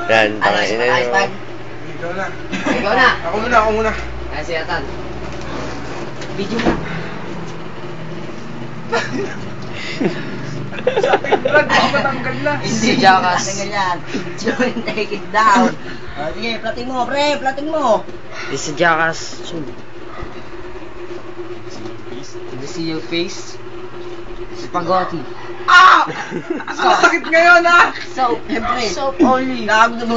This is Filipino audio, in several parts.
Yan, tangay na yun. Ikaw na. Ikaw na. Ako muna. Ayan si Atan. Video na. Sa akin, Brad, baka matanggal na. Si Jackass. Join, take it down. Sige, plating mo, pre, plating mo. This is Jackass. This is your face. Spaghetti. Ah! Ang sakit ngayon, ah! Soap, siyempre. Soap only. Gago na mo.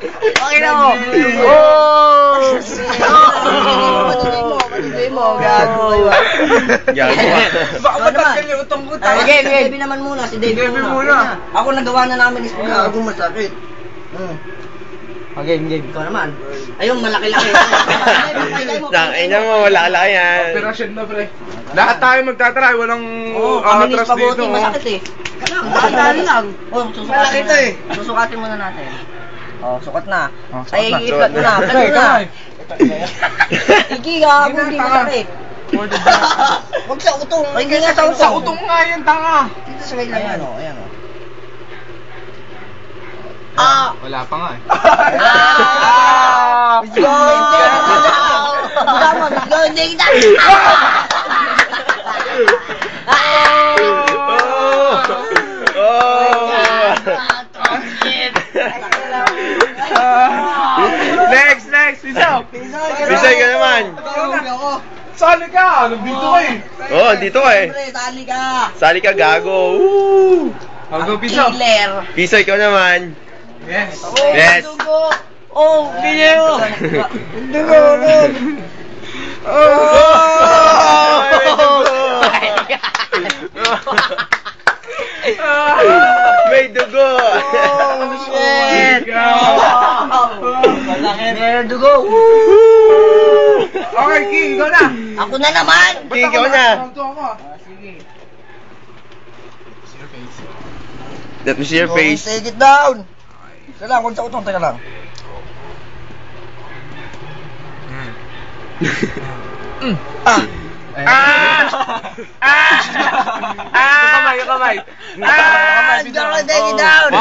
Okay na mo. Oh! Patuloy mo, gago. Gago. Baka matanggal yung utong ko. Sige, si Davey naman muna, si Davey Davey muna. muna. Ako nagawa na namin is gago masakit. Game. Ikaw naman. Ayun, malaki-laki. Tangay na mo, wala yan. Operasyon na, pre. Lahat tayo magtatry, walang Kami ni atras Spaghetti, dito. masakit eh. Dahan lang. Susukatin Malaki to eh. Susukatin muna natin. Sukat na. Sukat Ay, na. i-flat mo na. Flat mo na. Sige, gago, hindi masakit. Huwag sa utong. Ay, hindi nga sa utong. Sa utong nga yan, tanga. Dito sa kailangan. Ayan o. Wala pa nga eh. Let's go! Let's go! Hindi kita! Next, Pisaw. Pisay ka naman. Sali ka, nandito ka eh. Oh, dito ka eh. Siyempre, sali ka! Sali ka, gago. Woo! Go, Pisaw. Killer! Pisay ka naman. Yes. Yes. Oh, video! May dugo. Oh, shit! Meron dugo! Okay, King, go na. Ako na naman! King, ikaw na. Sige. Let me see your face. Take it down! Teka lang, huwag sa utong, teka lang. Yung kamay. Don't take it down! 1,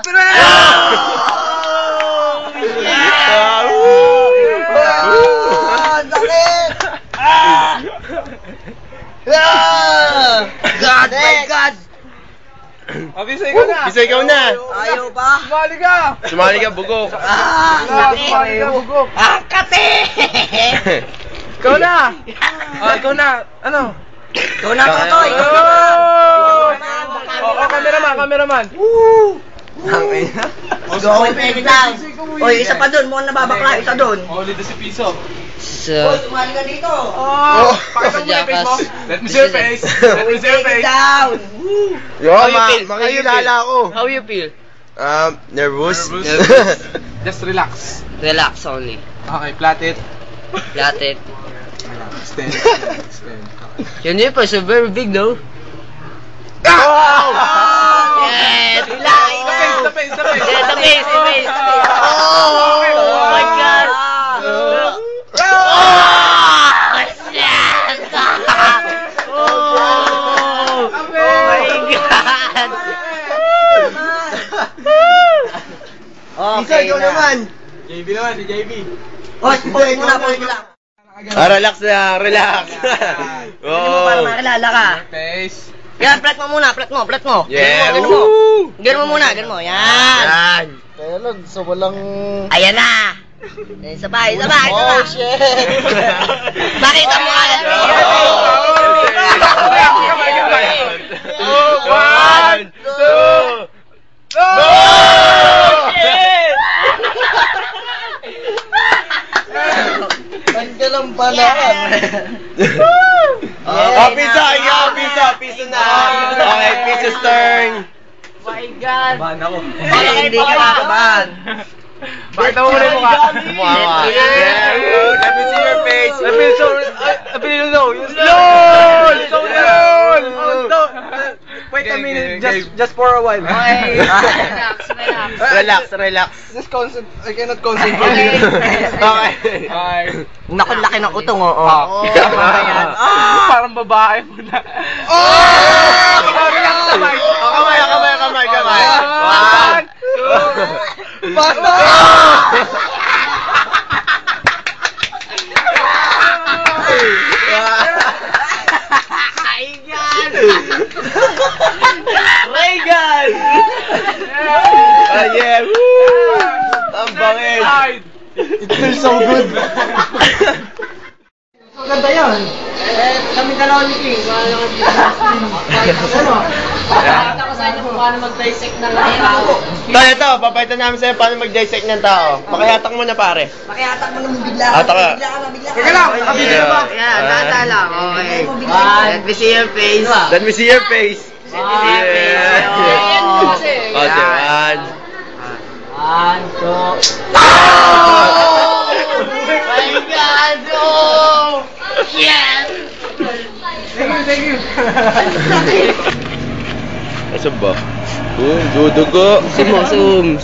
2, 3. Sakit! God, my God! Pisay ka na. Pisay ikaw na. Ayaw pa? Sumali ka. Sumali ka, bugok. Sumali ka, bugok. Kate! Ikaw na. Ikaw na. Ano? Ikaw na, Totoy! Ikaw na! Cameraman. Tangay na. Let's go, take it down! Oy, isa pa dun, mukhang nababakla, isa dun. Ulit na si Piso. Oy, sumali ka dito! Pakita mo yung face mo. Let me see your face. Let me see your Take it face. down! Yo, makikilala ako. How you feel? Nervous. Just relax. Relax only. Okay, flat it. Flat it. Stand. Your nipples are very big, no? Yes! Relax! The face. Yeah, the face. Oh my God! Okay na. JB naman, si JB. Oy, pause muna lang. Relax lang, relax. Ano mo para makilala ka? Face. Yan, plat mo muna, plat mo. Yeah. Ganun mo. Ganun mo muna, ganun mo. Yan. Yan. Kaya lang, sa walang... Ayan na. Sabay. Oh, shit. Bakit ang mukha na? One, two. Ganda lang pala. Piso na. Okay, Piso's turn. My God! Bahan ako. Hindi ka makabahan. Pakita mo muna yung mukha. Mukha ka. Yeah. Let me see your face. I feel so low. Wait a minute, just for a while. Relax. Just I cannot concentrate. Okay. Naku, laki ng utong, oo. Parang babae mo na. Kamay. Basta! Reagan! Oh yeah! Woo! Ang bangin! It feels so good. So ganda yan. Kami dalawa ni King. Ano? Pakita ko sa inyo kung paano mag-dissect ng tao. Ito, papaitan namin sa'yo paano mag-dissect ng tao. Pakihatak mo na pare. Pakihatak mo naman bigla. Hatak ka. Bigla ka. Teka lang, nakabigyan na ba? Yan, tata lang. Okay. Let me see your face. Let me see your face. Yeah. Oh, diyan. 1, 2. My God! Oh! Yes! Thank you. Asa ba? Dudugo. Zoom.